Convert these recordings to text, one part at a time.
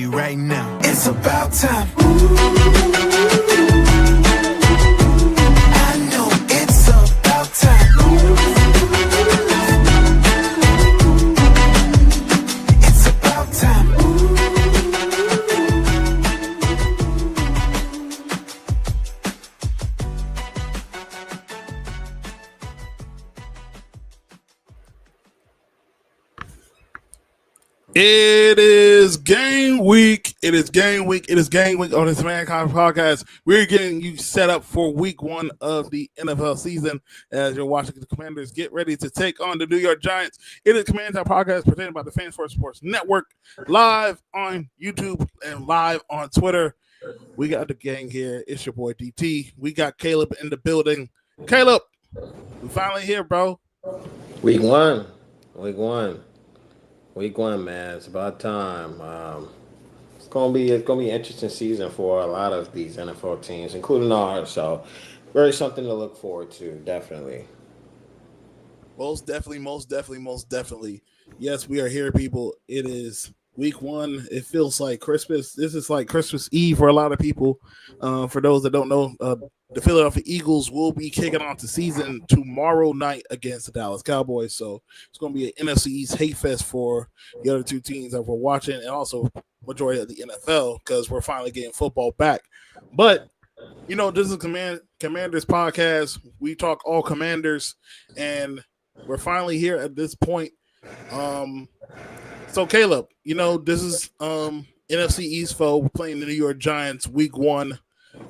you right now. It's about time. I know it's about time. It's about time. It is game week. It is game week. It is game week on this Mankind podcast. We're getting you set up for week one of the NFL season as you're watching the Commanders get ready to take on the New York Giants. It is Command Time podcast presented by the Fans First Sports Network, live on YouTube and live on Twitter. We got the gang here. It's your boy DT. We got Caleb in the building. Caleb, we finally here, bro. Week one, man. It's about time. It's gonna be an interesting season for a lot of these NFL teams, including ours. So, very something to look forward to. Definitely. Most definitely. Yes, we are here, people. It is week one. It feels like Christmas. This is like Christmas Eve for a lot of people. For those that don't know, the Philadelphia Eagles will be kicking off the season tomorrow night against the Dallas Cowboys. So it's going to be an NFC East hate fest for the other two teams that we're watching, and also majority of the NFL because we're finally getting football back. But you know, this is Commanders podcast. We talk all Commanders, and we're finally here at this point. So Caleb, you know, this is NFC East foe. We're playing the New York Giants week one.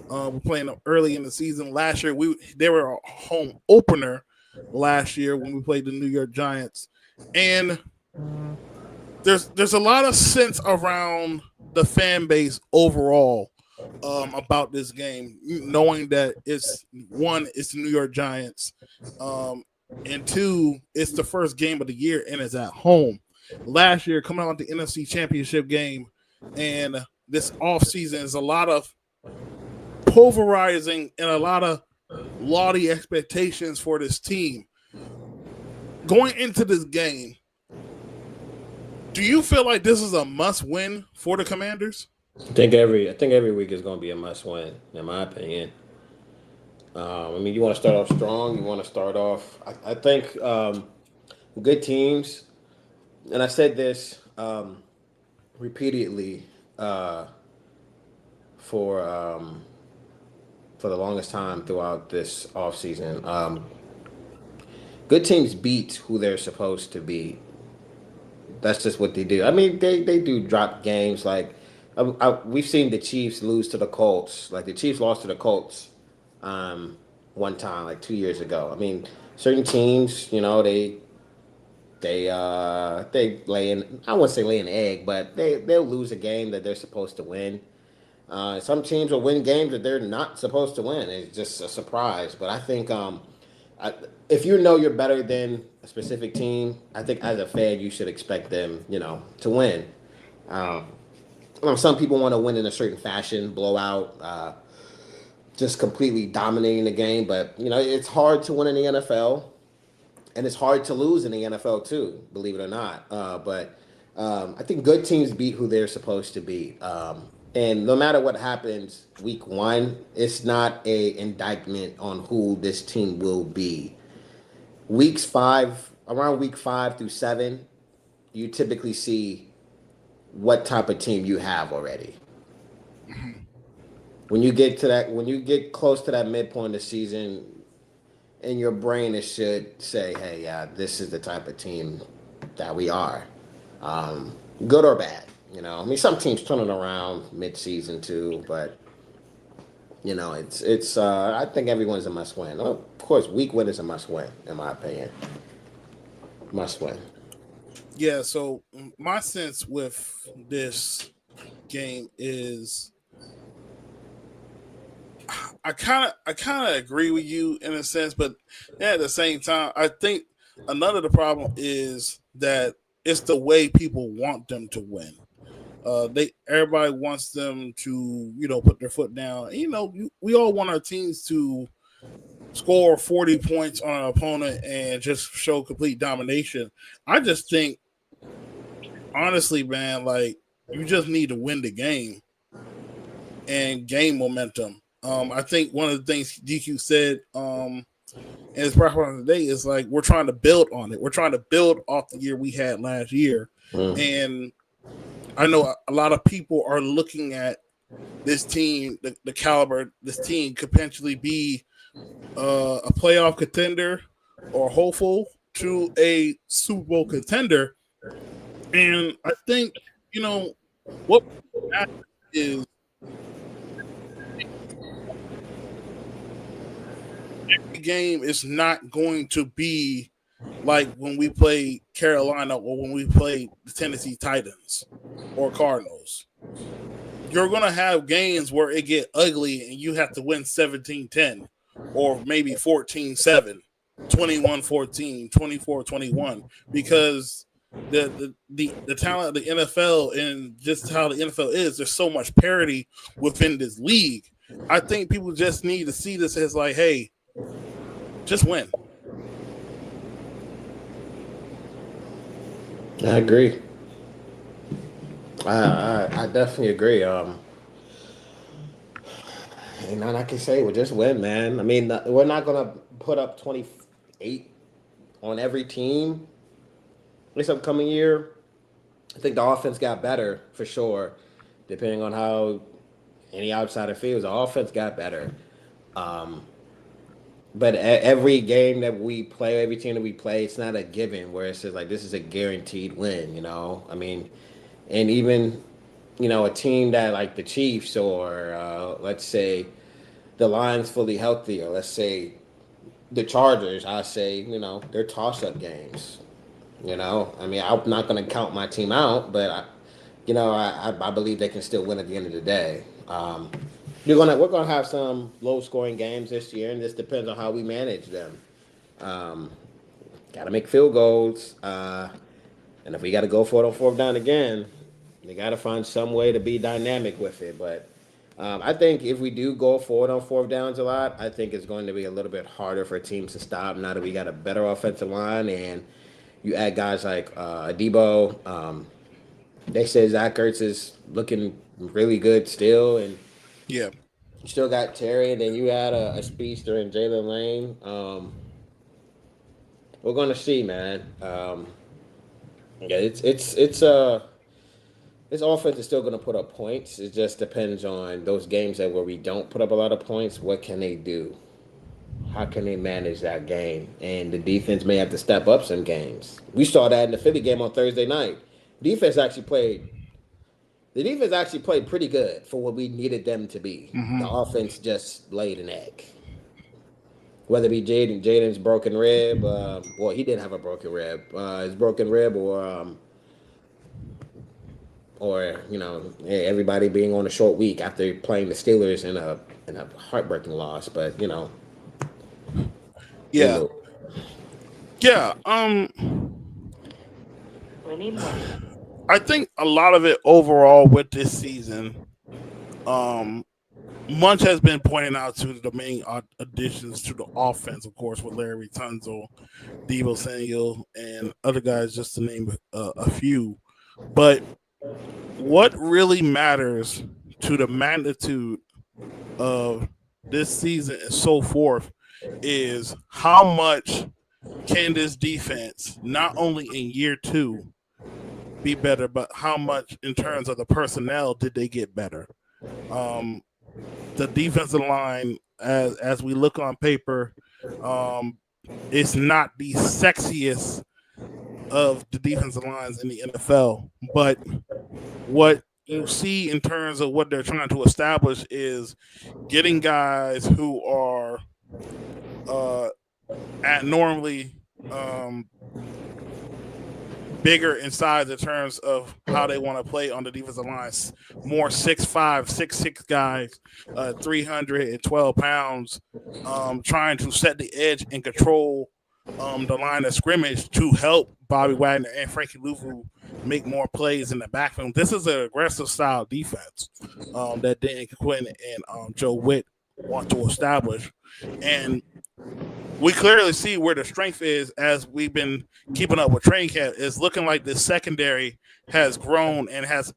We're playing them early in the season. Last year, they were a home opener last year when we played the New York Giants. And there's a lot of sense around the fan base overall about this game, knowing that it's the New York Giants, and two, it's the first game of the year and it's at home. Last year, coming out the NFC Championship game, and this offseason is a lot of pulverizing and a lot of lofty expectations for this team. Going into this game, do you feel like this is a must-win for the Commanders? I think every week is going to be a must-win, in my opinion. I mean, you want to start off strong. You want to start off. I think good teams, and I said this repeatedly for the longest time throughout this offseason. Good teams beat who they're supposed to beat. That's just what they do. I mean, they do drop games. Like we've seen the Chiefs lose to the Colts. Like the Chiefs lost to the Colts one time, like 2 years ago. I mean, certain teams, you know, they lay in. I wouldn't say lay an egg, but they'll lose a game that they're supposed to win. Some teams will win games that they're not supposed to win. It's just a surprise. But I think if you know you're better than a specific team, I think as a fan you should expect them, you know, to win. Some people want to win in a certain fashion, blowout, just completely dominating the game. But you know, it's hard to win in the NFL, and it's hard to lose in the NFL too, believe it or not. But I think good teams beat who they're supposed to beat. And no matter what happens week one, it's not an indictment on who this team will be. Around week 5 through 7, you typically see what type of team you have already. When you get close to that midpoint of the season, in your brain, it should say, hey, yeah, this is the type of team that we are. Good or bad. You know, I mean, some teams turn it around mid-season too, but you know, it's. I think everyone's a must-win. Of course, week one is a must-win, in my opinion. Must-win. Yeah. So my sense with this game is, I kind of agree with you in a sense, but at the same time, I think another the problem is that it's the way people want them to win. Everybody wants them to, you know, put their foot down. You know, we all want our teams to score 40 points on an opponent and just show complete domination. I just think, honestly, man, like You just need to win the game and gain momentum. I think one of the things DQ said in his proper today is like we're trying to build on it. We're trying to build off the year we had last year, and I know a lot of people are looking at this team, the caliber. This team could potentially be a playoff contender or hopeful to a Super Bowl contender. And I think what matters is every game is not going to be like when we play Carolina or when we play the Tennessee Titans or Cardinals. You're going to have games where it get ugly and you have to win 17-10 or maybe 14-7, 21-14, 24-21 because the talent of the NFL and just how the NFL is, there's so much parity within this league. I think people just need to see this as like, hey, just win. I agree. I definitely agree. And I can say, well, just win, man. I mean, we're not gonna put up 28 on every team this upcoming year. I think the offense got better for sure, depending on how any outsider feels. The offense got better. But every game that we play, every team that we play, it's not a given where it says like this is a guaranteed win. I mean, and even a team that like the Chiefs or let's say the Lions fully healthy, or let's say the Chargers, I say they're toss-up games. I mean, I'm not going to count my team out, but I believe they can still win at the end of the day. We're gonna have some low scoring games this year, and this depends on how we manage them. Got to make field goals, and if we got to go for it on fourth down again, they got to find some way to be dynamic with it. But I think if we do go forward on fourth downs a lot, I think it's going to be a little bit harder for teams to stop now that we got a better offensive line, and you add guys like Debo. They say Zach Ertz is looking really good still, and yeah, you still got Terry, and then you add a speedster in Jalen Lane. We're gonna see, man. Yeah, this offense is still gonna put up points. It just depends on those games where we don't put up a lot of points. What can they do? How can they manage that game? And the defense may have to step up some games. We saw that in the Philly game on Thursday night. The defense actually played pretty good for what we needed them to be. Mm-hmm. The offense just laid an egg. Whether it be Jaden's broken rib, well, he didn't have a broken rib. His broken rib, or everybody being on a short week after playing the Steelers in a heartbreaking loss. But yeah. We need more. I think a lot of it overall with this season, much has been pointed out to the main additions to the offense, of course, with Larry Tunzel, Deebo Samuel, and other guys, just to name a few. But what really matters to the magnitude of this season and so forth is how much can this defense, not only in year two, be better, but how much in terms of the personnel did they get better? The defensive line, as we look on paper, it's not the sexiest of the defensive lines in the NFL, but what you see in terms of what they're trying to establish is getting guys who are abnormally bigger in size in terms of how they want to play on the defensive line. More 6'5", 6'6" guys, 312 pounds, trying to set the edge and control the line of scrimmage to help Bobby Wagner and Frankie Luvu make more plays in the backfield. This is an aggressive style defense that Dan Quinn and Joe Witt want to establish. And we clearly see where the strength is as we've been keeping up with training camp. It's looking like the secondary has grown and has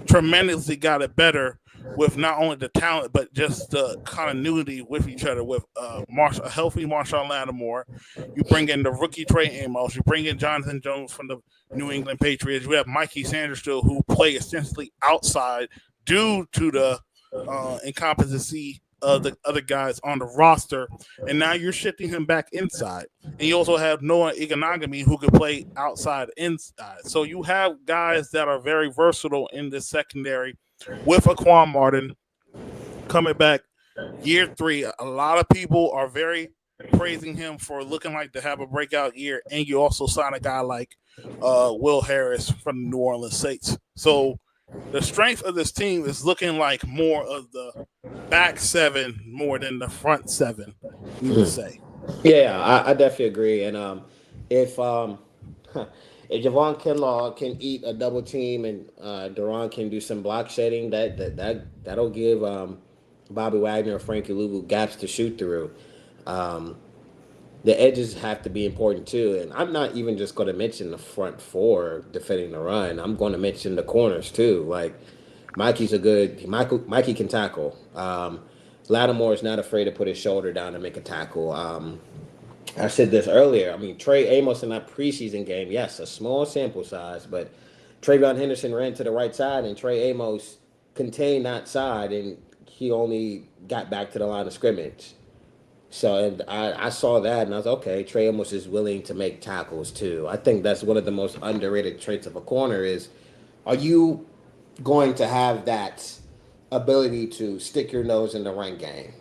tremendously got it better with not only the talent but just the continuity with each other. With a healthy Marshawn Lattimore, you bring in the rookie Trey Amos, you bring in Jonathan Jones from the New England Patriots. We have Mikey Sanders still, who play essentially outside due to the incompetency of the other guys on the roster, and now you're shifting him back inside. And you also have Noah Iganagami, who could play outside inside. So you have guys that are very versatile in the secondary with Aquan Martin coming back year 3. A lot of people are very praising him for looking like to have a breakout year. And you also sign a guy like Will Harris from the New Orleans Saints. So the strength of this team is looking like more of the back 7 more than the front 7, you would say. Yeah, I definitely agree. And if if Javon Kinlaw can eat a double team and Duran can do some block shedding, that'll give Bobby Wagner or Frankie Louvu gaps to shoot through. The edges have to be important too, and I'm not even just going to mention the front 4 defending the run. I'm going to mention the corners too. Like Mikey can tackle. Lattimore is not afraid to put his shoulder down and make a tackle. I said this earlier. I mean, Trey Amos in that preseason game, yes, a small sample size, but Travion Henderson ran to the right side, and Trey Amos contained that side, and he only got back to the line of scrimmage. So and I saw that, and I was okay. Trey Amos is willing to make tackles too. I think that's one of the most underrated traits of a corner is, are you going to have that ability to stick your nose in the run game?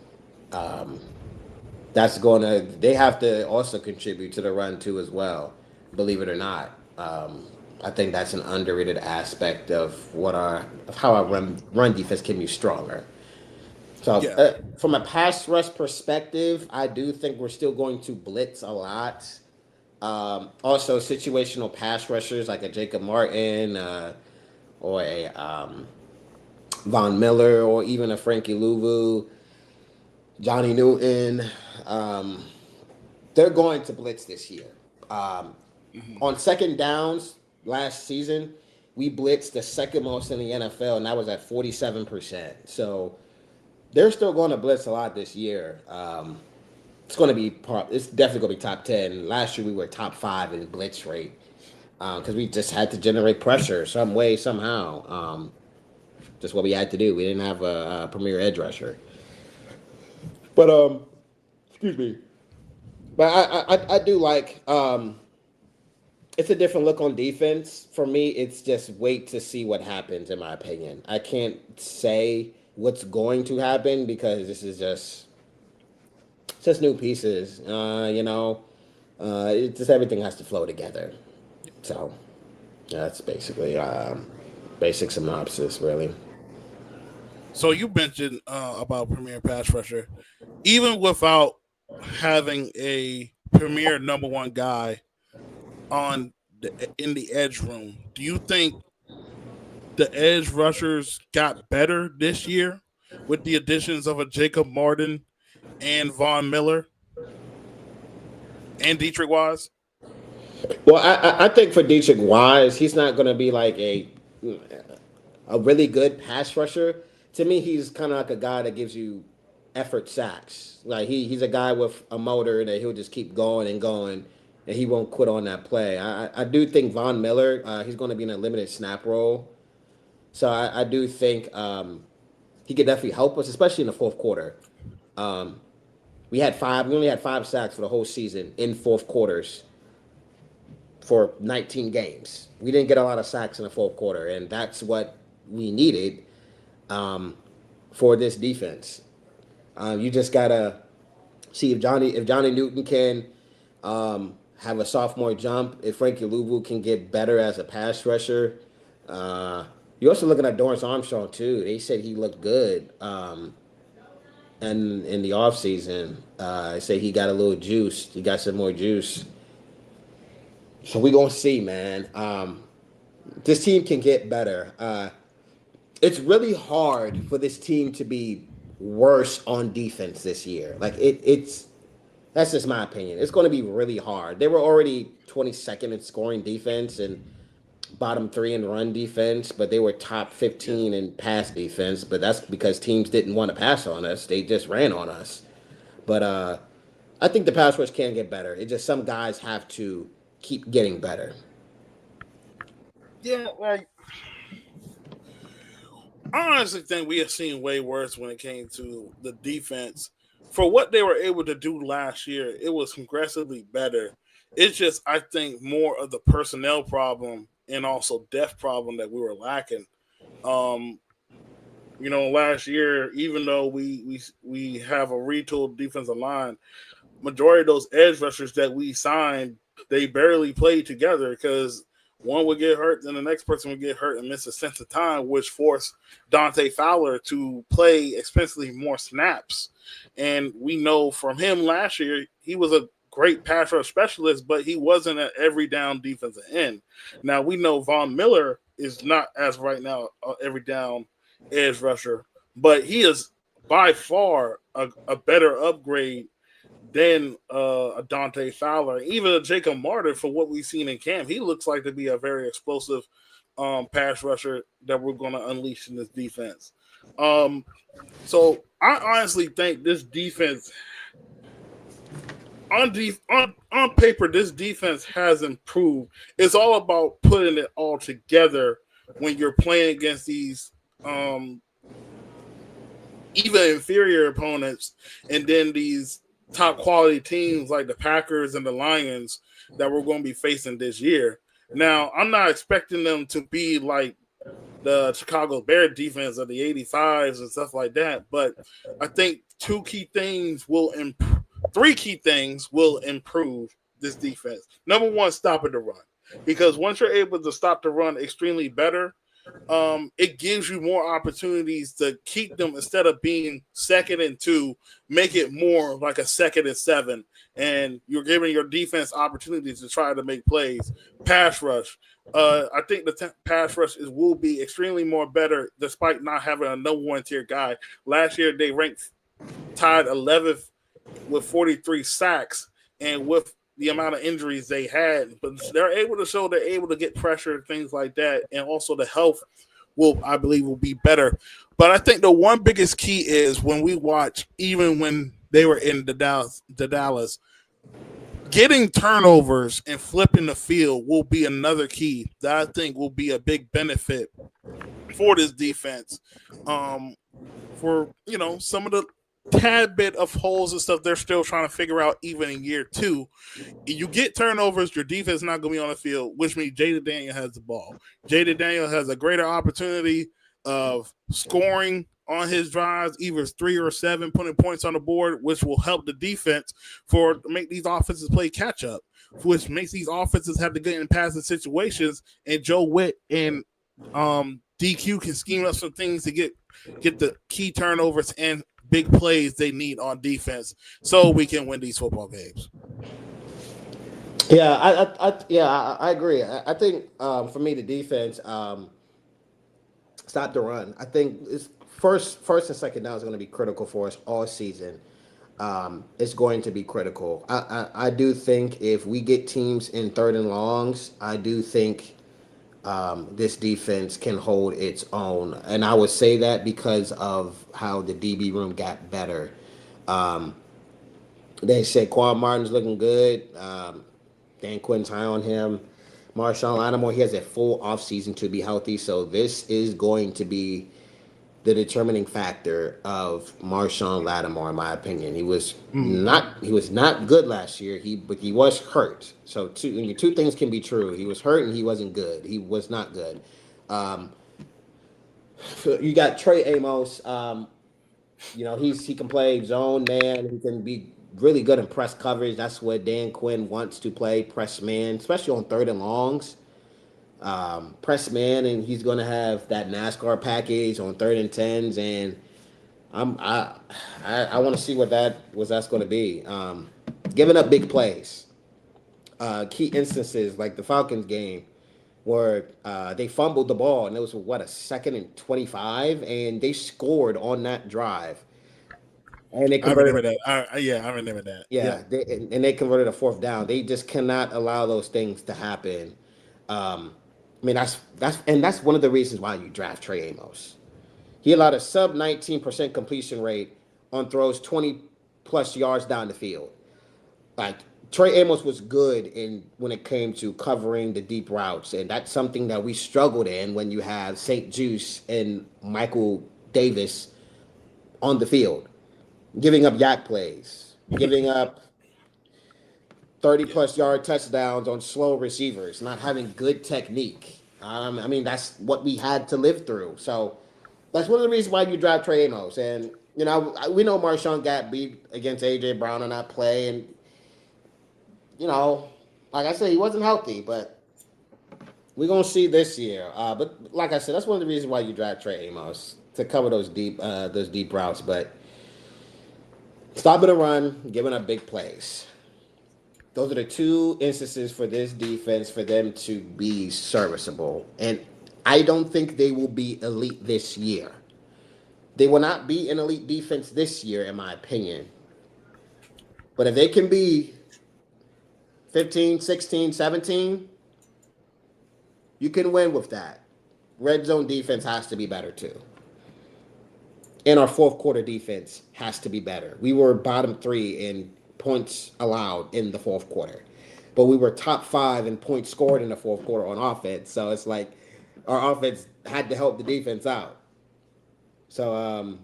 They have to also contribute to the run too as well, believe it or not. I think that's an underrated aspect of how our run defense can be stronger. So from a pass rush perspective, I do think we're still going to blitz a lot. Also, situational pass rushers like a Jacob Martin or a Von Miller or even a Frankie Louvu, Johnny Newton, they're going to blitz this year. On second downs last season, we blitzed the second most in the NFL, and that was at 47%. So they're still going to blitz a lot this year. It's definitely going to be top 10. Last year we were top 5 in blitz rate because we just had to generate pressure some way, somehow. Just what we had to do. We didn't have a premier edge rusher. But excuse me. But I do like it's a different look on defense. For me, it's just wait to see what happens, in my opinion. I can't say what's going to happen because this is just new pieces. It's just everything has to flow together. So that's basically basic synopsis, really. So you mentioned about premier pass rusher, even without having a premier number 1 guy in the edge room. Do you think the edge rushers got better this year with the additions of a Jacob Martin and Von Miller and Dietrich Wise? Well, I think for Dietrich Wise, he's not going to be like a really good pass rusher. To me, he's kind of like a guy that gives you effort sacks. Like he's a guy with a motor that he'll just keep going and going, and he won't quit on that play. I do think Von Miller, he's going to be in a limited snap role. So I do think he could definitely help us, especially in the fourth quarter. We only had 5 sacks for the whole season in fourth quarters for 19 games. We didn't get a lot of sacks in the fourth quarter, and that's what we needed for this defense. You just gotta see if Johnny Newton can have a sophomore jump, if Frankie Louvu can get better as a pass rusher. You're also looking at Dorrance Armstrong too. They said he looked good. And in the offseason, they say he got a little juice. He got some more juice. So we're going to see, man. This team can get better. It's really hard for this team to be worse on defense this year. Like, that's just my opinion. It's going to be really hard. They were already 22nd in scoring defense, and bottom 3 in run defense, but they were top 15 in pass defense. But that's because teams didn't want to pass on us; they just ran on us. But I think the pass rush can get better. It just some guys have to keep getting better. Yeah, like I honestly think we have seen way worse when it came to the defense. For what they were able to do last year, it was progressively better. It's just I think more of the personnel problem and also depth problem that we were lacking. Um, last year, even though we have a retooled defensive line, majority of those edge rushers that we signed, they barely played together because one would get hurt, then the next person would get hurt and miss a sense of time, which forced Dante Fowler to play expensively more snaps. And we know from him last year, he was a great pass rush specialist, but he wasn't an every down defensive end. Now we know Von Miller is not as right now every down edge rusher, but he is by far a better upgrade than a Dante Fowler, even a Jacob Martin. For what we've seen in camp, he looks like to be a very explosive pass rusher that we're going to unleash in this defense. So I honestly think this defense, on paper, this defense has improved. It's all about putting it all together when you're playing against these even inferior opponents, and then these top quality teams like the Packers and the Lions that we're going to be facing this year. Now, I'm not expecting them to be like the Chicago Bear defense of the 85s and stuff like that, but I think three key things will improve this defense. Number one, stopping the run. Because once you're able to stop the run extremely better, it gives you more opportunities to keep them instead of being 2nd and 2, make it more like a 2nd and 7, and you're giving your defense opportunities to try to make plays. Pass rush. I think the pass rush will be extremely more better despite not having a number one tier guy. Last year they ranked tied 11th with 43 sacks, and with the amount of injuries they had, but they're able to show they're able to get pressure, things like that, and also the health I believe, will be better. But I think the one biggest key is when we watch, even when they were in the Dallas, getting turnovers and flipping the field will be another key that I think will be a big benefit for this defense. For some of the tad bit of holes and stuff they're still trying to figure out even in year 2. You get turnovers, your defense is not going to be on the field, which means Jaden Daniel has the ball. Jaden Daniel has a greater opportunity of scoring on his drives, either 3 or 7, putting points on the board, which will help the defense for make these offenses play catch up, which makes these offenses have to get in passing situations. And Joe Witt and DQ can scheme up some things to get the key turnovers and big plays they need on defense, so we can win these football games. Yeah, I agree. I think for me the defense stop the run. I think it's first and second down is going to be critical for us all season. It's going to be critical. I do think if we get teams in 3rd and longs, I do think this defense can hold its own. And I would say that because of how the DB room got better. They said Quan Martin's looking good. Dan Quinn's high on him. Marshawn Lattimore, he has a full offseason to be healthy. So this is going to be the determining factor of Marshawn Lattimore, in my opinion. He was not good last year. But he was hurt. So two things can be true. He was hurt and he wasn't good. He was not good. You got Trey Amos. He can play zone man. He can be really good in press coverage. That's what Dan Quinn wants to play, press man, especially on 3rd and longs. Press man, and he's going to have that NASCAR package on 3rd and 10s, and I want to see what that's going to be. Giving up big plays. Key instances like the Falcons game where they fumbled the ball, and it was a 2nd and 25, and they scored on that drive. And they converted. I remember that. Yeah. They converted a 4th down. They just cannot allow those things to happen. I mean, that's one of the reasons why you draft Trey Amos. He allowed a sub 19% completion rate on throws 20 plus yards down the field. Like Trey Amos was good in when it came to covering the deep routes, and that's something that we struggled in when you have St. Juice and Michael Davis on the field, giving up yak plays, giving up 30 plus yard touchdowns on slow receivers, not having good technique. I mean, that's what we had to live through. So that's one of the reasons why you draft Trey Amos. And, we know Marshawn got beat against A.J. Brown on that play. And, like I said, he wasn't healthy, but we're going to see this year. But like I said, that's one of the reasons why you draft Trey Amos, to cover those deep routes. But stopping the run, giving up big plays. Those are the two instances for this defense for them to be serviceable. And I don't think they will be elite this year. They will not be an elite defense this year, in my opinion. But if they can be 15, 16, 17, you can win with that. Red zone defense has to be better too. And our fourth quarter defense has to be better. We were bottom 3 in points allowed in the fourth quarter, but we were top 5 in points scored in the fourth quarter on offense. So it's like our offense had to help the defense out. So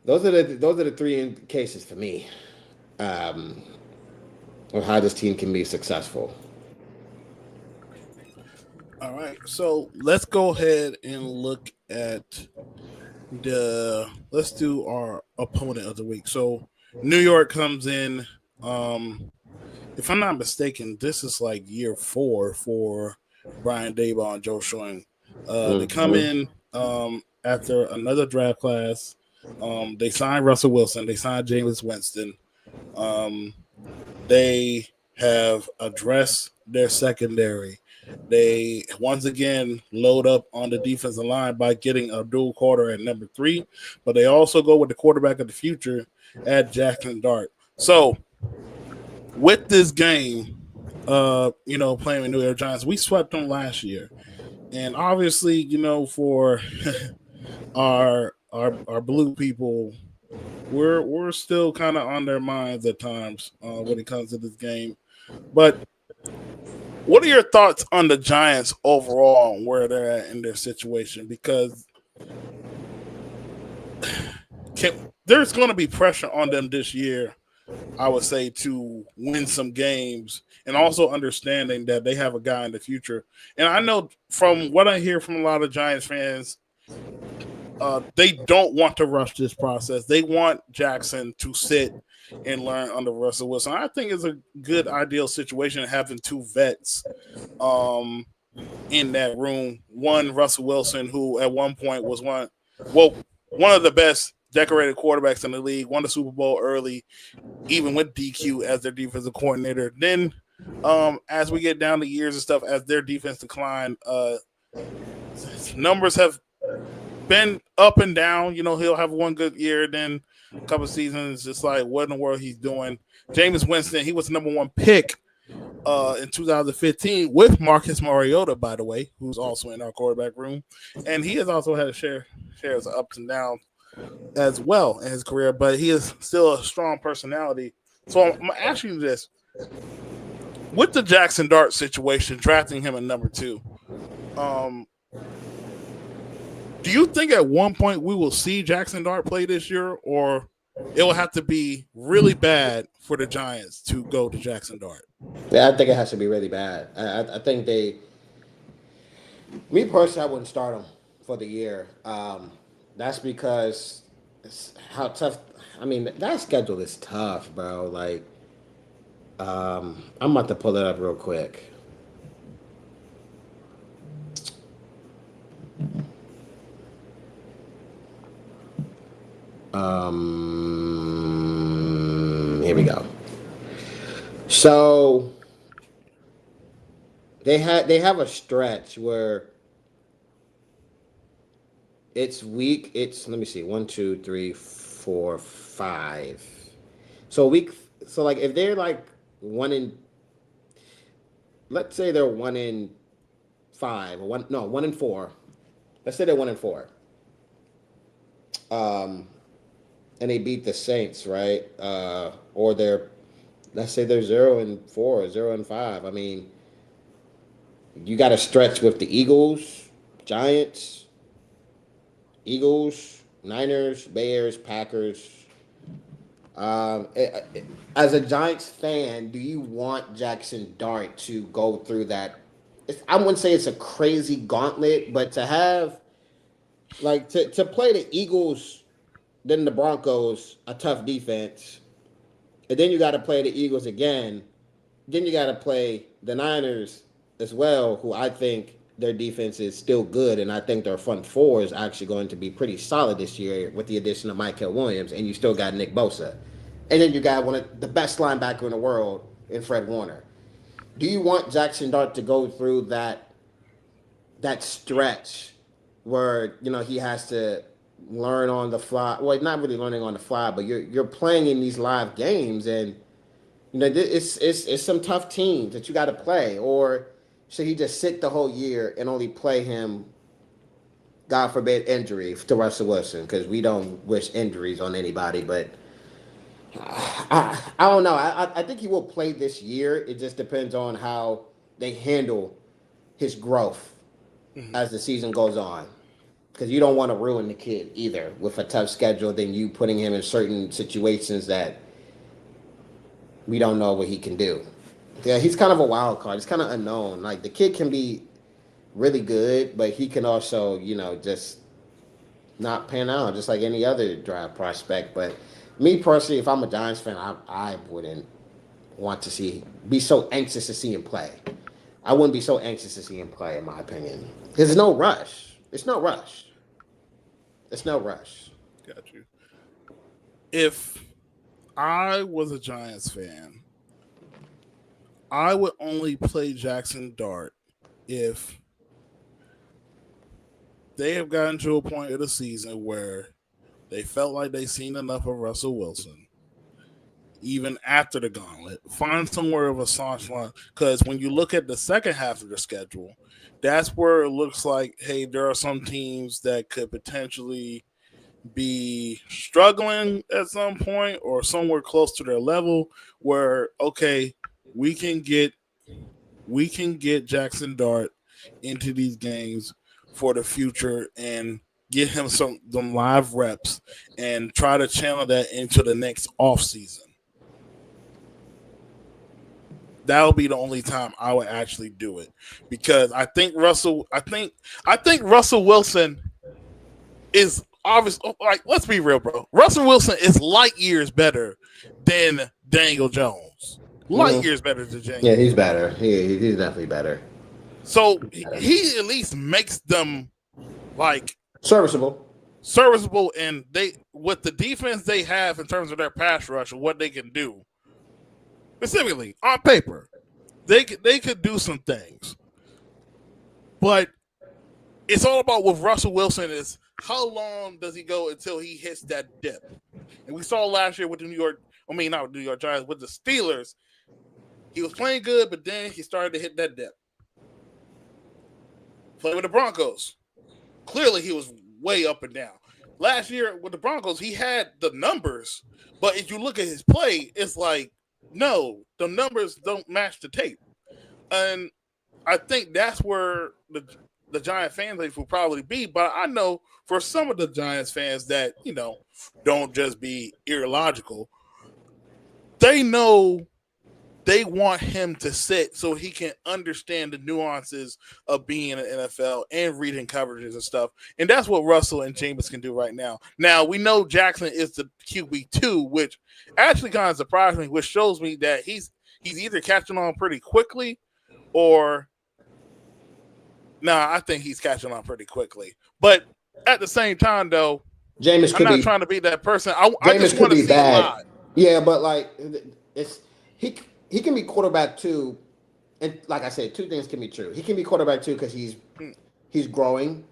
those are the 3 cases for me of how this team can be successful. All right, so let's go ahead and look at let's do our opponent of the week. So New York comes in. If I'm not mistaken, this is like year 4 for Brian Daboll and Joe Schoen. They come in after another draft class. They signed Russell Wilson. They signed Jameis Winston. They have addressed their secondary. They once again load up on the defensive line by getting a dual quarter at number 3, but they also go with the quarterback of the future at Jackson Dart. So with this game, playing with New York Giants, we swept them last year, and obviously, for our blue people, we're still kind of on their minds at times when it comes to this game. But what are your thoughts on the Giants overall and where they're at in their situation? Because there's going to be pressure on them this year, I would say, to win some games, and also understanding that they have a guy in the future. And I know from what I hear from a lot of Giants fans, they don't want to rush this process. They want Jackson to sit and learn under Russell Wilson. I think it's a good, ideal situation having 2 vets in that room. One, Russell Wilson, who at one point was one of the best decorated quarterbacks in the league, won the Super Bowl early, even with DQ as their defensive coordinator. Then as we get down the years and stuff, as their defense declined, numbers have been up and down. He'll have one good year, then a couple of seasons, just like what in the world he's doing. Jameis Winston, he was the number 1 pick in 2015 with Marcus Mariota, by the way, who's also in our quarterback room. And he has also had a shares of ups and downs as well in his career, but he is still a strong personality. So I'm asking you this. With the Jackson Dart situation, drafting him at number 2, do you think at one point we will see Jackson Dart play this year, or it will have to be really bad for the Giants to go to Jackson Dart? Yeah, I think it has to be really bad. I think me personally, I wouldn't start him for the year. That's because how tough. I mean, that schedule is tough, bro. Like, I'm about to pull it up real quick. Here we go. So they have a stretch where it's week. It's let me see, 1, 2, 3, 4, 5. So like if they're like let's say they're 1 in 5 or 1-4. Let's say they're 1-4. And they beat the Saints, right? Or let's say they're 0-4, or 0-5. I mean, you got to stretch with the Eagles, Giants, Niners, Bears, Packers. As a Giants fan, do you want Jackson Dart to go through that? I wouldn't say it's a crazy gauntlet, but to have to play the Eagles, then the Broncos, a tough defense, and then you got to play the Eagles again. Then you got to play the Niners as well, who I think their defense is still good, and I think their front four is actually going to be pretty solid this year with the addition of Michael Williams, and you still got Nick Bosa. And then you got one of the best linebacker in the world in Fred Warner. Do you want Jackson Dart to go through that stretch where, he has to learn on the fly? Well, not really learning on the fly, but you're playing in these live games, and it's some tough teams that you got to play. Or should he just sit the whole year and only play him, God forbid, injury to Russell Wilson? Because we don't wish injuries on anybody, but I don't know. I think he will play this year. It just depends on how they handle his growth as the season goes on. Because you don't want to ruin the kid either with a tough schedule, then you putting him in certain situations that we don't know what he can do. Yeah, he's kind of a wild card. It's kind of unknown. Like, the kid can be really good, but he can also, just not pan out, just like any other draft prospect. But me personally, if I'm a Giants fan, I wouldn't want to be so anxious to see him play. I wouldn't be so anxious to see him play, in my opinion. There's no rush. It's no rush. Got you. If I was a Giants fan, I would only play Jackson Dart if they have gotten to a point of the season where they felt like they seen enough of Russell Wilson, even after the gauntlet. Find somewhere of a staunch line, because when you look at the second half of the schedule, that's where it looks like, hey, there are some teams that could potentially be struggling at some point or somewhere close to their level where, okay, we can get Jackson Dart into these games for the future and get him some live reps and try to channel that into the next off season. That'll be the only time I would actually do it, because I think Russell Wilson is obvious. Like, let's be real, bro. Russell Wilson is light years better than Daniel Jones. Light years better than Daniel. Yeah, he's better. He's definitely better. So he at least makes them like serviceable, and they, with the defense they have in terms of their pass rush and what they can do, specifically on paper, they could do some things. But it's all about with Russell Wilson is how long does he go until he hits that dip? And we saw last year with the not with the New York Giants, with the Steelers. He was playing good, but then he started to hit that dip. Playing with the Broncos. Clearly, he was way up and down. Last year with the Broncos, he had the numbers, but if you look at his play, it's like, no, the numbers don't match the tape. And I think that's where the Giant fan base will probably be. But I know for some of the Giants fans that, don't just be illogical, they know they want him to sit so he can understand the nuances of being in the NFL and reading coverages and stuff. And that's what Russell and Jameis can do right now. Now, we know Jackson is the QB2, which actually kind of surprised me, which shows me that he's either catching on pretty quickly or I think he's catching on pretty quickly. But at the same time, though, Jameis I'm not trying to be that person. I just want to see bad. a lot. Yeah, but like he can be quarterback too, and like I said, two things can be true. He can be quarterback too because he's growing,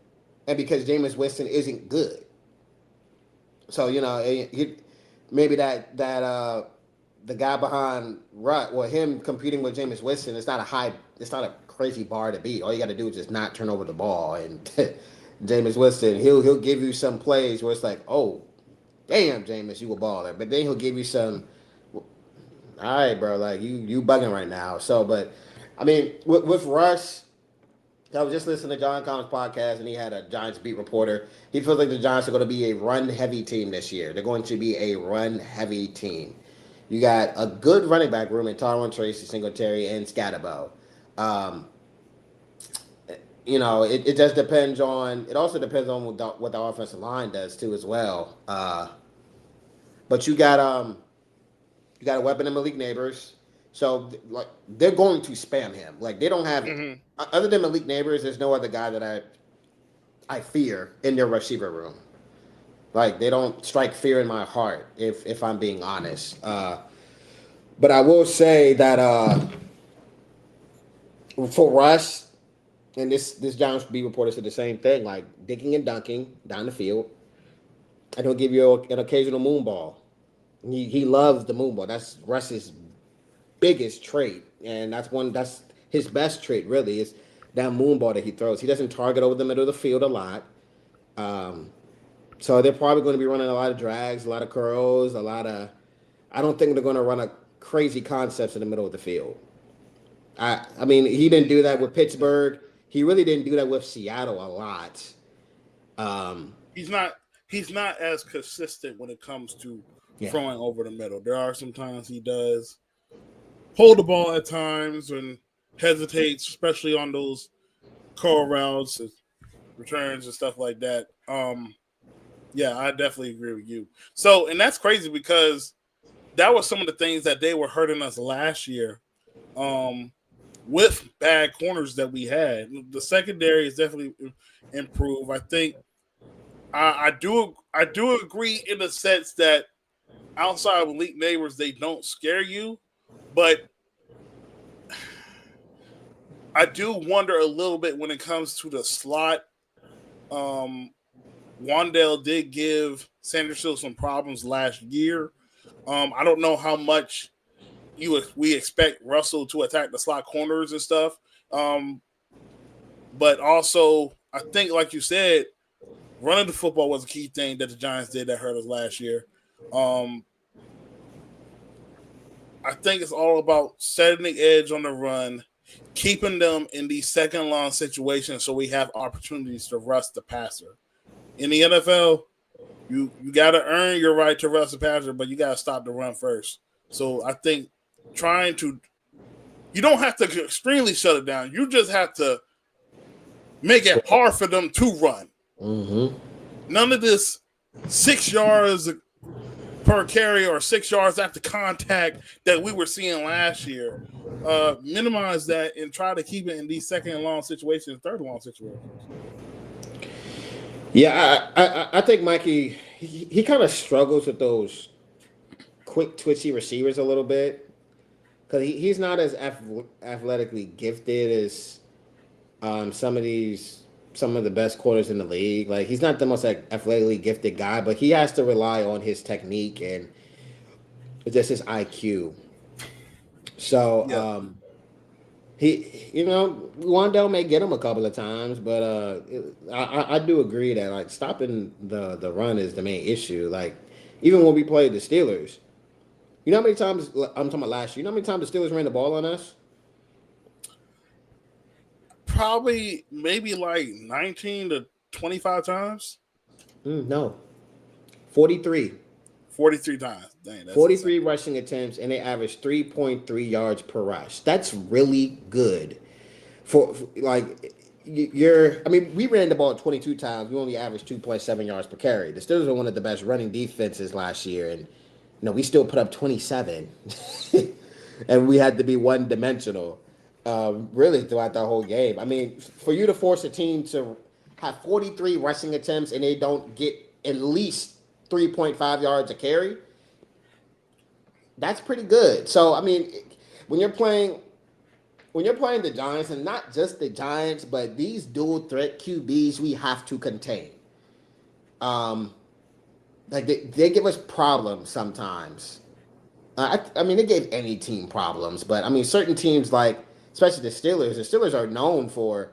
and because Jameis Winston isn't good. So maybe that the guy behind him competing with Jameis Winston, it's not a crazy bar to beat. All you got to do is just not turn over the ball. And Jameis Winston, he'll give you some plays where it's like, oh, damn, Jameis, you a baller. But then he'll give you some, all right, bro, like you bugging right now. So, but I mean, with Russ, I was just listening to John Collins' podcast, and he had a Giants beat reporter. He feels like the Giants are going to be a run-heavy team this year. They're going to be a run-heavy team. You got a good running back room in Tyrone Tracy, Singletary, and Scatterbo. It just depends on. It also depends on what the offensive line does too, as well. But you got a weapon in Malik Neighbors, so like they're going to spam him. Like they don't have other than Malik Neighbors. There's no other guy that I fear in their receiver room. Like they don't strike fear in my heart, if I'm being honest. But I will say that for Russ, and this Giants beat reporter said the same thing, like dicking and dunking down the field, and he'll give you an occasional moon ball. He loves the moon ball. That's Russ's biggest trait, and that's his best trait really is that moon ball that he throws. He doesn't target over the middle of the field a lot. So they're probably going to be running a lot of drags, a lot of curls, I don't think they're going to run a crazy concepts in the middle of the field. I mean, he didn't do that with Pittsburgh. He really didn't do that with Seattle a lot. He's not as consistent when it comes to throwing over the middle. There are some times he does hold the ball at times and hesitates, especially on those curl routes and returns and stuff like that. Yeah, I definitely agree with you. So, and that's crazy because that was some of the things that they were hurting us last year with bad corners that we had. The secondary is definitely improved. I think I do agree in the sense that outside of elite neighbors, they don't scare you, but I do wonder a little bit when it comes to the slot. Wandale did give Sanderson some problems last year. I don't know how much we expect Russell to attack the slot corners and stuff. But also, I think, like you said, running the football was a key thing that the Giants did that hurt us last year. I think it's all about setting the edge on the run, keeping them in these second line situations so we have opportunities to rush the passer. In the NFL, you got to earn your right to rush the passer, but you got to stop the run first. So I think you don't have to extremely shut it down. You just have to make it hard for them to run. Mm-hmm. None of this 6 yards per carry or 6 yards after contact that we were seeing last year. Minimize that and try to keep it in these second and long situations, third and long situations. Yeah, I think Mikey, he kind of struggles with those quick, twitchy receivers a little bit because he's not as athletically gifted as some of the best corners in the league. Like he's not the most athletically gifted guy, but he has to rely on his technique and just his IQ. So Wandale may get him a couple of times, but I do agree that like stopping the run is the main issue. Like even when we played the Steelers, you know how many times I'm talking about last year? You know how many times the Steelers ran the ball on us? Probably maybe like 19 to 25 times. No, 43. 43 times. Dang, that's 43 insane. Rushing attempts, and they averaged 3.3 yards per rush. That's really good. For like, we ran the ball 22 times. We only averaged 2.7 yards per carry. The Steelers were one of the best running defenses last year, and we still put up 27, and we had to be one-dimensional. Really throughout the whole game. I mean, for you to force a team to have 43 rushing attempts and they don't get at least 3.5 yards a carry, that's pretty good. So, I mean, when you're playing the Giants, and not just the Giants, but these dual threat QBs, we have to contain. Like they give us problems sometimes. I mean, they gave any team problems, but I mean, certain teams like especially the Steelers. The Steelers are known for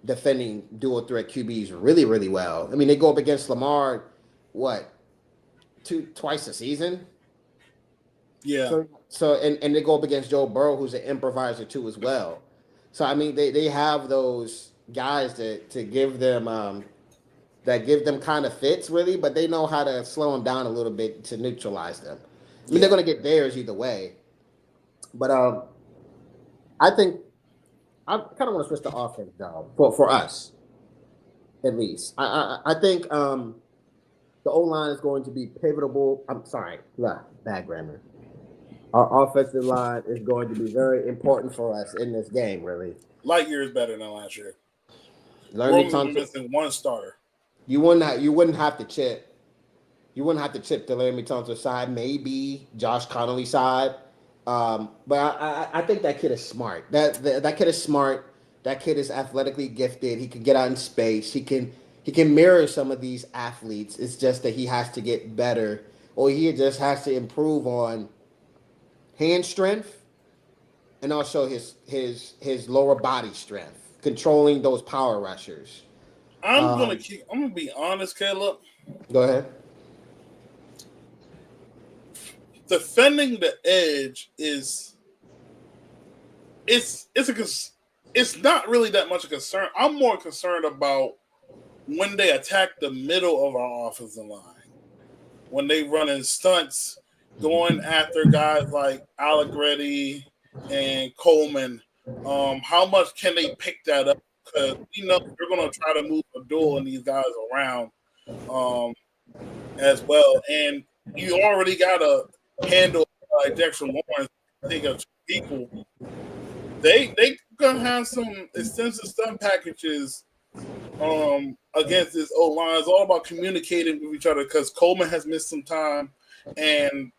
defending dual threat QBs really, really well. I mean, they go up against Lamar, what, twice a season? Yeah. So they go up against Joe Burrow, who's an improviser too as well. So I mean, they have those guys to give them that give them kind of fits really, but they know how to slow them down a little bit to neutralize them. I mean, they're going to get theirs either way. But I think I kind of want to switch the offense though for us at least. I think the O line is going to be pivotal. I'm sorry, bad grammar. Our offensive line is going to be very important for us in this game. Really, Light years better than last year. Laremy Roman's Tunsil, missing one starter. you wouldn't have to chip. You wouldn't have to chip the Laremy Tunsil side, maybe Josh Connolly side. But I think that kid is smart. That kid is smart. That kid is athletically gifted. He can get out in space. He can mirror some of these athletes. It's just that he has to get better, or he just has to improve on hand strength and also his lower body strength, controlling those power rushers. I'm gonna be honest, Caleb. Go ahead. Defending the edge it's not really that much a concern. I'm more concerned about when they attack the middle of our offensive line, when they run in stunts, going after guys like Allegretti and Coleman. How much can they pick that up? Because we know they're going to try to move Abdul and these guys around as well. And you already got to handle like Dexter Lawrence. I think of two people. They gonna have some extensive stunt packages against this O line. It's all about communicating with each other because Coleman has missed some time, and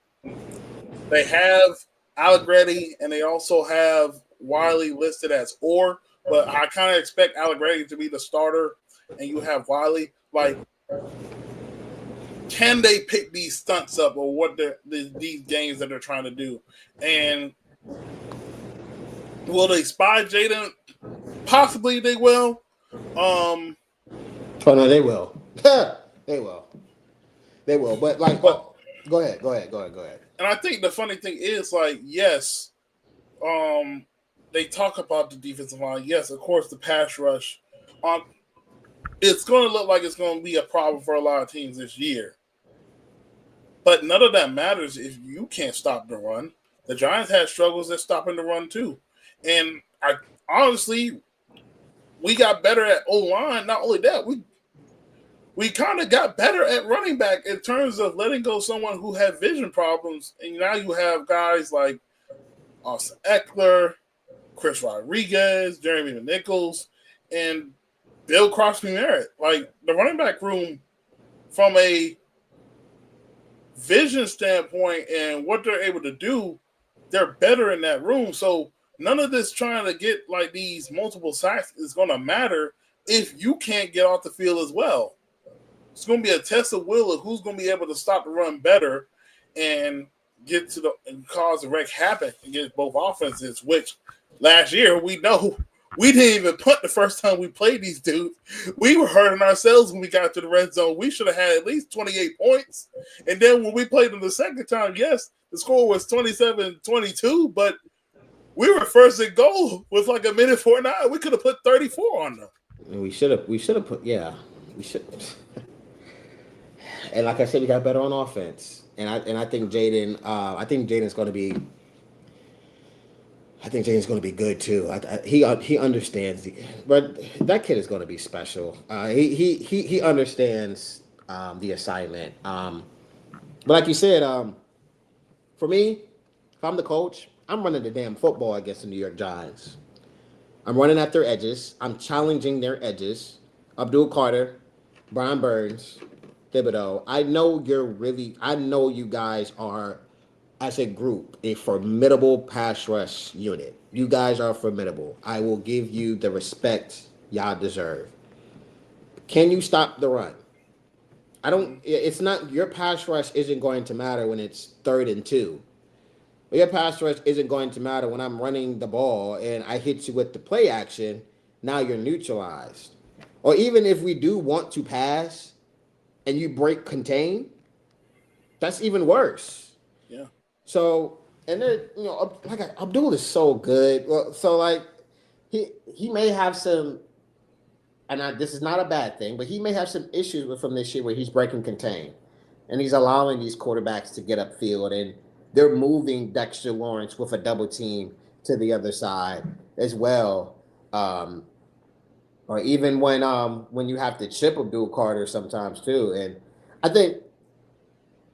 they have Allegretti and they also have Wiley listed as or. But I kind of expect Allegretti to be the starter, and you have Wiley. Like, can they pick these stunts up or what these games that they're trying to do? And will they spy Jaden? Possibly they will. Oh no, they will. They will. They will. But like, go ahead. And I think the funny thing is, like, yes, they talk about the defensive line. Yes, of course, the pass rush. It's going to look like it's going to be a problem for a lot of teams this year. But none of that matters if you can't stop the run. The Giants had struggles at stopping the run too. And honestly, we got better at O-line. Not only that, we kind of got better at running back in terms of letting go someone who had vision problems. And now you have guys like Austin Eckler, Chris Rodriguez, Jeremy Nichols, and Bill Crosby-Merritt. Like, the running back room from a vision standpoint and what they're able to do, they're better in that room. So none of this trying to get like these multiple sacks is going to matter if you can't get off the field as well. It's going to be a test of will of who's going to be able to stop the run better and get to and cause a wreck happen against both offenses, which last year we know we didn't even punt the first time we played these dudes. We were hurting ourselves when we got to the red zone. We should have had at least 28 points. And then when we played them the second time, yes, the score was 27-22, but we were first and goal with like a minute 49. We could have put 34 on them. We should have put, yeah. We should. And like I said, we got better on offense. And I think Jaden, Jaden's going to be. I think Jaden's going to be good too. He understands, but that kid is going to be special. He understands the assignment. But like you said, for me, if I'm the coach, I'm running the damn football against the New York Giants. I'm running at their edges. I'm challenging their edges. Abdul Carter, Brian Burns, Thibodeau. I know you guys are, as a group, a formidable pass rush unit. You guys are formidable. I will give you the respect y'all deserve. Can you stop the run? It's not, your pass rush isn't going to matter when it's 3rd and 2. But your pass rush isn't going to matter when I'm running the ball and I hit you with the play action. Now you're neutralized. Or even if we do want to pass and you break contain, that's even worse. Yeah. So, and then, you know, like Abdul is so good. Well, so like he may have some, this is not a bad thing, but he may have some issues with him this year where he's breaking contain, and he's allowing these quarterbacks to get upfield, and they're moving Dexter Lawrence with a double team to the other side as well. Or even when you have to chip Abdul Carter sometimes too, and I think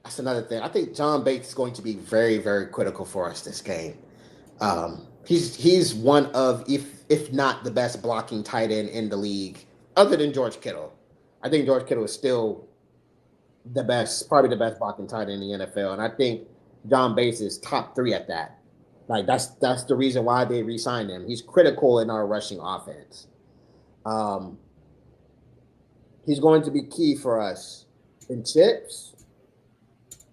that's another thing. I think John Bates is going to be very, very critical for us this game. He's one of, if not the best blocking tight end in the league, other than George Kittle. I think George Kittle is still the best, probably the best blocking tight end in the NFL, and I think John Bates is top 3 at that. Like that's the reason why they re-signed him. He's critical in our rushing offense. He's going to be key for us in chips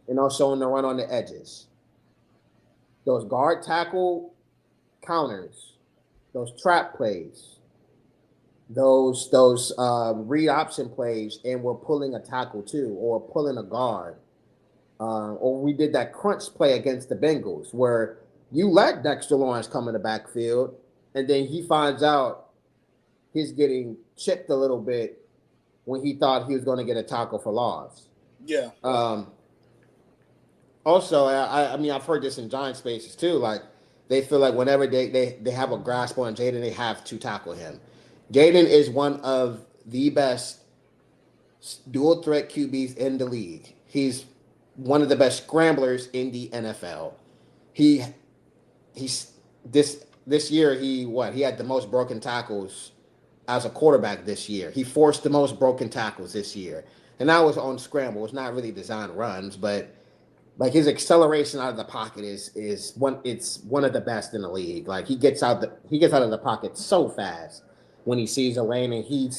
and also in the run on the edges. Those guard tackle counters, those trap plays, those read option plays, and we're pulling a tackle too, or pulling a guard. Or we did that crunch play against the Bengals where you let Dexter Lawrence come in the backfield, and then he finds out he's getting chipped a little bit when he thought he was going to get a tackle for loss. Yeah. Also, I mean, I've heard this in Giant spaces too. Like, they feel like whenever they have a grasp on Jaden, they have to tackle him. Jaden is one of the best dual threat QBs in the league. He's one of the best scramblers in the NFL. He's this year he had the most broken tackles as a quarterback this year. He forced the most broken tackles this year, and that was on scramble. It's not really design runs, but like his acceleration out of the pocket is one of the best in the league. Like he gets out of the pocket so fast when he sees a lane, and he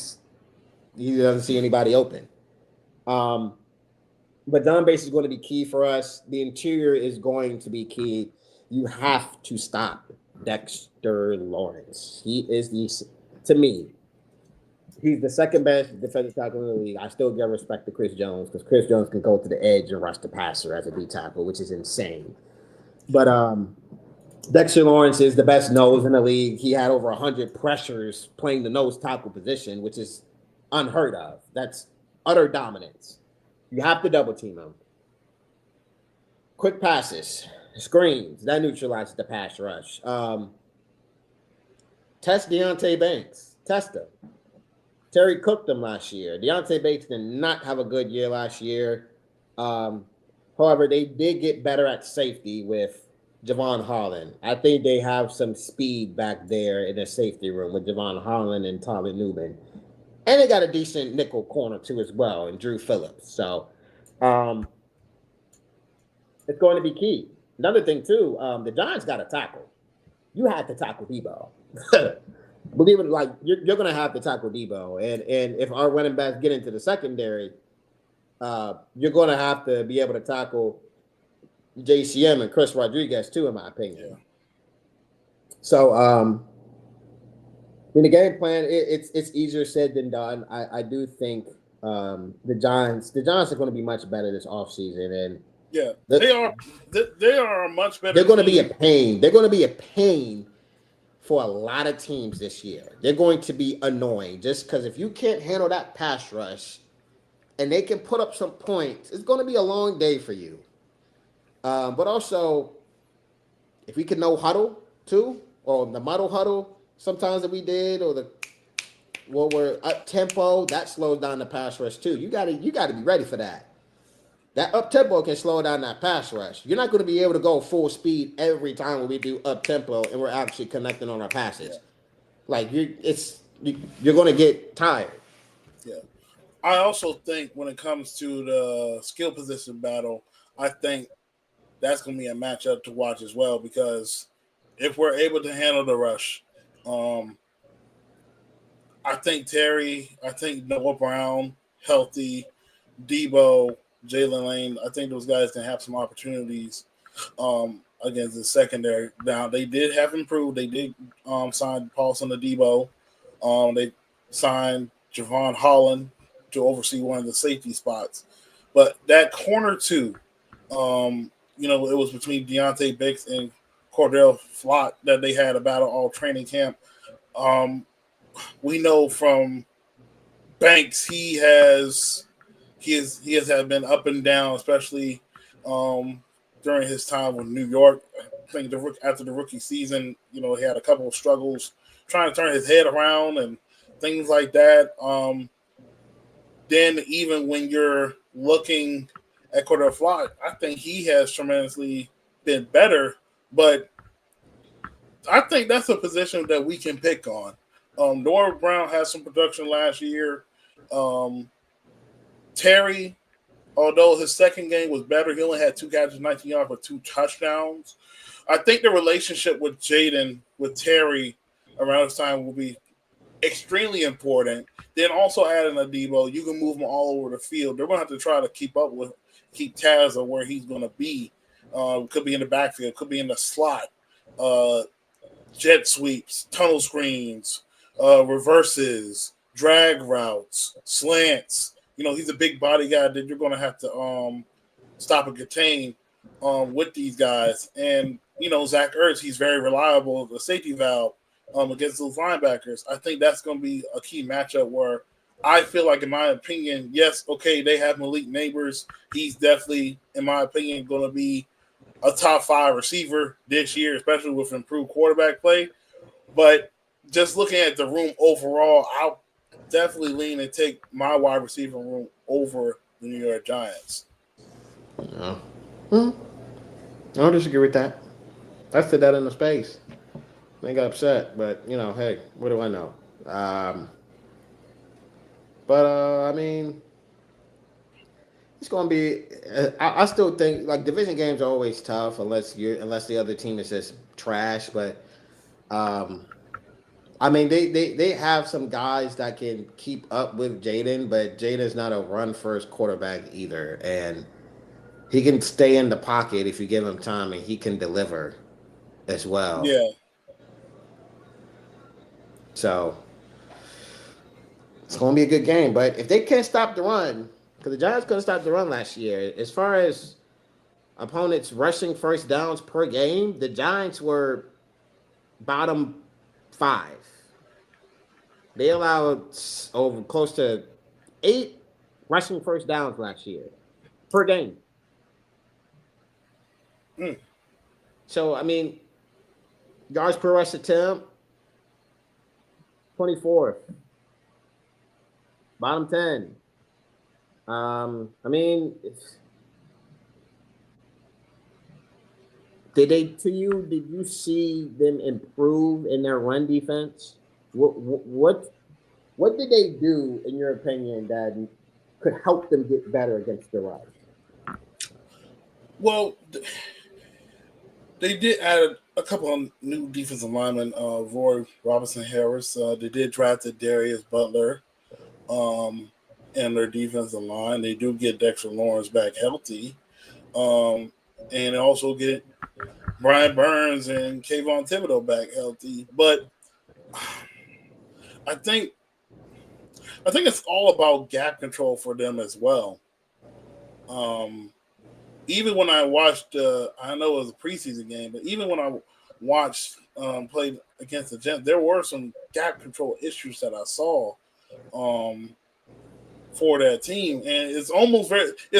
doesn't see anybody open. But John Bates is going to be key for us. The interior is going to be key. You have to stop Dexter Lawrence. To me, he's the second best defensive tackle in the league. I still give respect to Chris Jones because Chris Jones can go to the edge and rush the passer as a D tackle, which is insane. But Dexter Lawrence is the best nose in the league. He had over 100 pressures playing the nose tackle position, which is unheard of. That's utter dominance. You have to double team him. Quick passes, screens, that neutralizes the pass rush. Test Deontay Banks. Test him. Terry cooked him last year. Deontay Banks did not have a good year last year. However, they did get better at safety with Javon Holland. I think they have some speed back there in the safety room with Javon Holland and Tyler Newman. And they got a decent nickel corner too as well, and Drew Phillips. So it's going to be key. Another thing too, the Giants got to tackle. You had to tackle Debo. Believe it, like you're going to have to tackle Debo, and if our running backs get into the secondary, you're going to have to be able to tackle JCM and Chris Rodriguez too, in my opinion. Yeah. So, in the game plan, it's easier said than done. I do think the Giants are going to be much better this offseason, and yeah, they are a much better. They're going to be a pain. They're going to be a pain for a lot of teams this year. They're going to be annoying just because if you can't handle that pass rush, and they can put up some points, it's going to be a long day for you. But also, if we can no huddle too, or the muddle huddle sometimes that we did, or we're up tempo, that slows down the pass rush too. You got to be ready for that. That up tempo can slow down that pass rush. You're not going to be able to go full speed every time when we do up tempo and we're actually connecting on our passes. Yeah. Like you're going to get tired. Yeah. I also think when it comes to the skill position battle, I think that's going to be a matchup to watch as well, because if we're able to handle the rush, I think Noah Brown, healthy, Debo, Jalen Lane, I think those guys can have some opportunities against the secondary. Now they did have improved. They did sign Paulson Adebo. They signed Javon Holland to oversee one of the safety spots. But that corner two, it was between Deontay Bix and Cordell Flott that they had a battle all training camp. We know from Banks he has had been up and down, especially during his time with New York. I think after the rookie season, he had a couple of struggles trying to turn his head around and things like that. Then even when you're looking at Cordell Flott, I think he has tremendously been better, but I think that's a position that we can pick on. Nora Brown had some production last year. Terry, although his second game was better, he only had 2 catches, 19 yards, but 2 touchdowns. I think the relationship with Jaden, with Terry, around this time will be extremely important. Then also adding a Debo, you can move him all over the field. They're going to have to try to keep tabs of where he's going to be. Could be in the backfield, could be in the slot, jet sweeps, tunnel screens, reverses, drag routes, slants. He's a big body guy that you're going to have to stop and contain with these guys. And, Zach Ertz, he's very reliable, the safety valve against those linebackers. I think that's going to be a key matchup where I feel like, in my opinion, yes, okay, they have Malik Neighbors. He's definitely, in my opinion, going to be a top 5 receiver this year, especially with improved quarterback play. But just looking at the room overall, I'll definitely lean and take my wide receiver room over the New York Giants. No. I don't disagree with that. I said that in the space. They got upset, but, hey, what do I know? I mean, it's going to be. I still think division games are always tough unless the other team is just trash. But I mean, they have some guys that can keep up with Jaden, but Jaden's not a run first quarterback either, and he can stay in the pocket if you give him time, and he can deliver as well. Yeah. So it's going to be a good game. But if they can't stop the run, because the Giants couldn't stop the run last year, as far as opponents rushing first downs per game, the Giants were bottom 5. They allowed over close to 8 rushing first downs last year per game. So, I mean, yards per rush attempt, 24th. Bottom 10. I mean, did you see them improve in their run defense? What did they do, in your opinion, that could help them get better against the run? Well, they did add a couple of new defensive linemen. Roy Robinson Harris. They did draft Darius Butler in their defensive line. They do get Dexter Lawrence back healthy. And also get Brian Burns and Kayvon Thibodeau back healthy. But I think it's all about gap control for them as well. Even when I watched, I know it was a preseason game, but even when I watched played against the Giants, there were some gap control issues that I saw for that team, and it's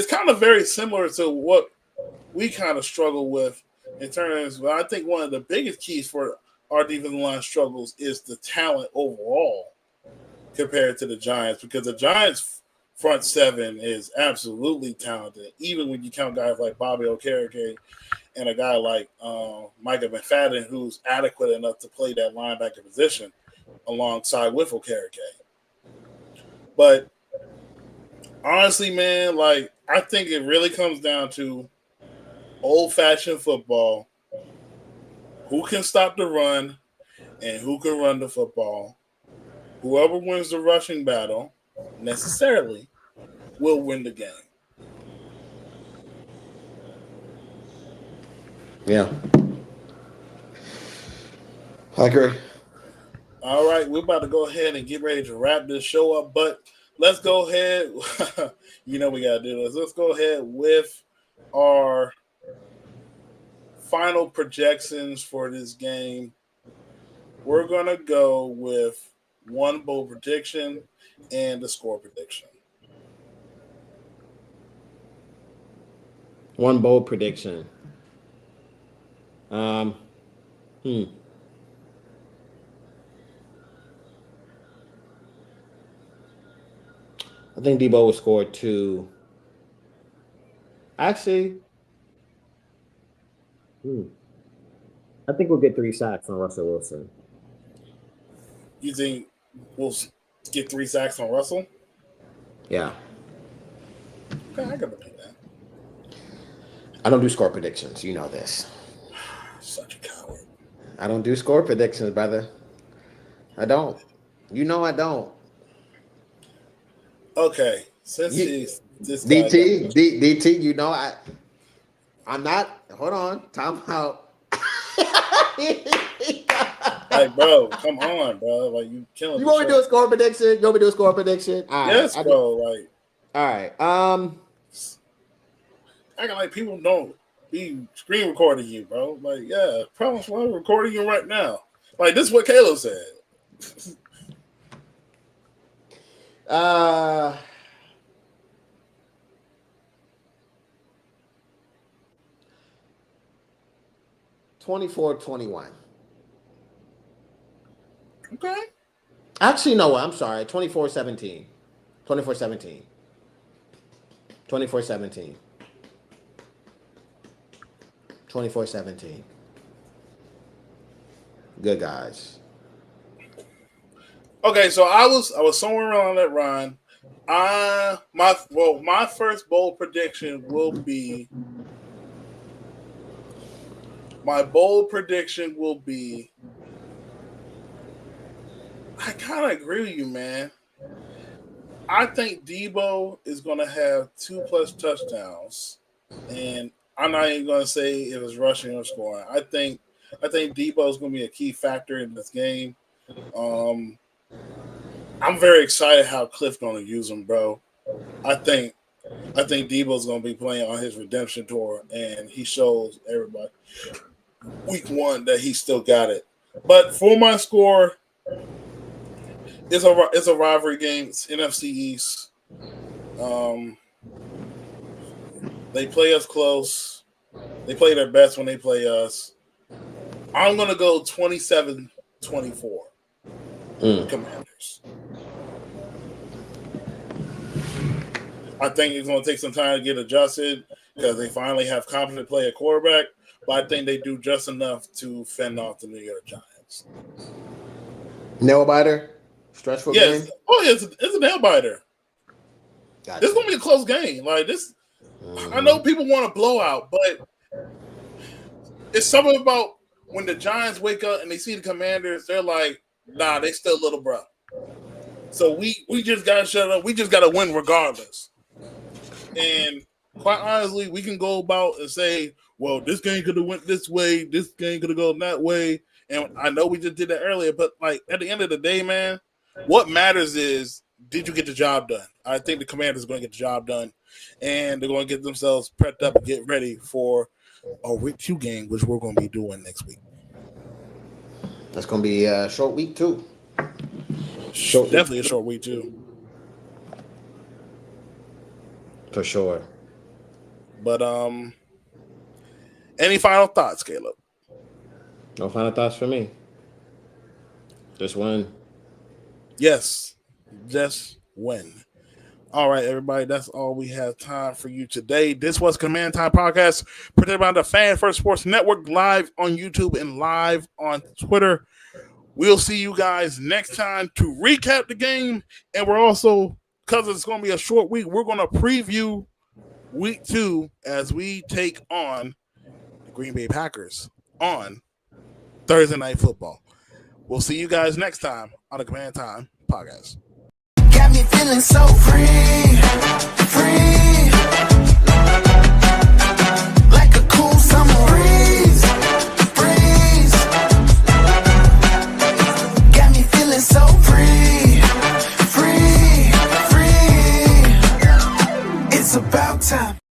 kind of very similar to what we kind of struggle with in terms. But I think one of the biggest keys for our defensive line struggles is the talent overall compared to the Giants, because the Giants' front seven is absolutely talented, even when you count guys like Bobby Okereke and a guy like Micah McFadden, who's adequate enough to play that linebacker position alongside with Okereke. But honestly, man, I think it really comes down to old-fashioned football. Who can stop the run and who can run the football? Whoever wins the rushing battle necessarily will win the game. Yeah. I agree. All right, we're about to go ahead and get ready to wrap this show up, but let's go ahead. You know we got to do this. Let's go ahead with our final projections for this game. We're going to go with one bowl prediction and the score prediction. One bold prediction. I think Debo will score 2. Actually, I think we'll get 3 sacks on Russell Wilson. You think we'll get 3 sacks on Russell? Yeah. Okay, I got to pick that. I don't do score predictions. You know this. Such a coward. I don't do score predictions, brother. I don't. You know I don't. Okay, since this DT, you know I'm not. Hold on, time out. Like, bro, come on, bro. Like, you killing. You want me to do a score prediction? You want me to do a score prediction? All right, yes, bro. Like, all right. Acting like people don't be screen recording you, bro. Like, yeah, promise I'm recording you right now. Like, this is what Caleb said. 24-21. Okay. Actually, no, I'm sorry. 24-17. 24-17. 24-17. 24-17. Good guys. Okay, so I was somewhere around that run. My first bold prediction will be I kind of agree with you, man. I think Debo is going to have 2+ touchdowns, and I'm not even going to say if it's rushing or scoring. I think Debo is going to be a key factor in this game. I'm very excited how Cliff's going to use him, bro. I think Debo's going to be playing on his redemption tour, and he shows everybody week 1 that he still got it. But for my score, it's a rivalry game. It's NFC East. They play us close. They play their best when they play us. I'm going to go 27-24. Commanders. I think it's going to take some time to get adjusted because they finally have competent play at quarterback, but I think they do just enough to fend off the New York Giants. Nail biter? Stressful game? Oh, yeah, it's a nail biter. Gotcha. This is going to be a close game. Like this, I know people want a blowout, but it's something about when the Giants wake up and they see the Commanders, they're like, nah, they still little bro. So we just got to shut up. We just got to win regardless. And quite honestly, we can go about and say, well, this game could have went this way. This game could have gone that way. And I know we just did that earlier, but like at the end of the day, man, what matters is, did you get the job done? I think the Commanders are going to get the job done, and they're going to get themselves prepped up and get ready for a Week 2 game, which we're going to be doing next week. That's going to be a short week, too. Definitely a short week, too. For sure. But any final thoughts, Caleb? No final thoughts for me. Just win. Yes, just win. All right, everybody, that's all we have time for you today. This was Command Time Podcast, presented by the Fan First Sports Network, live on YouTube and live on Twitter. We'll see you guys next time to recap the game, and we're also, because it's going to be a short week, we're going to preview Week 2 as we take on the Green Bay Packers on Thursday Night Football. We'll see you guys next time on the Command Time Podcast. Got me feeling so free, free, like a cool summer breeze. it's about time.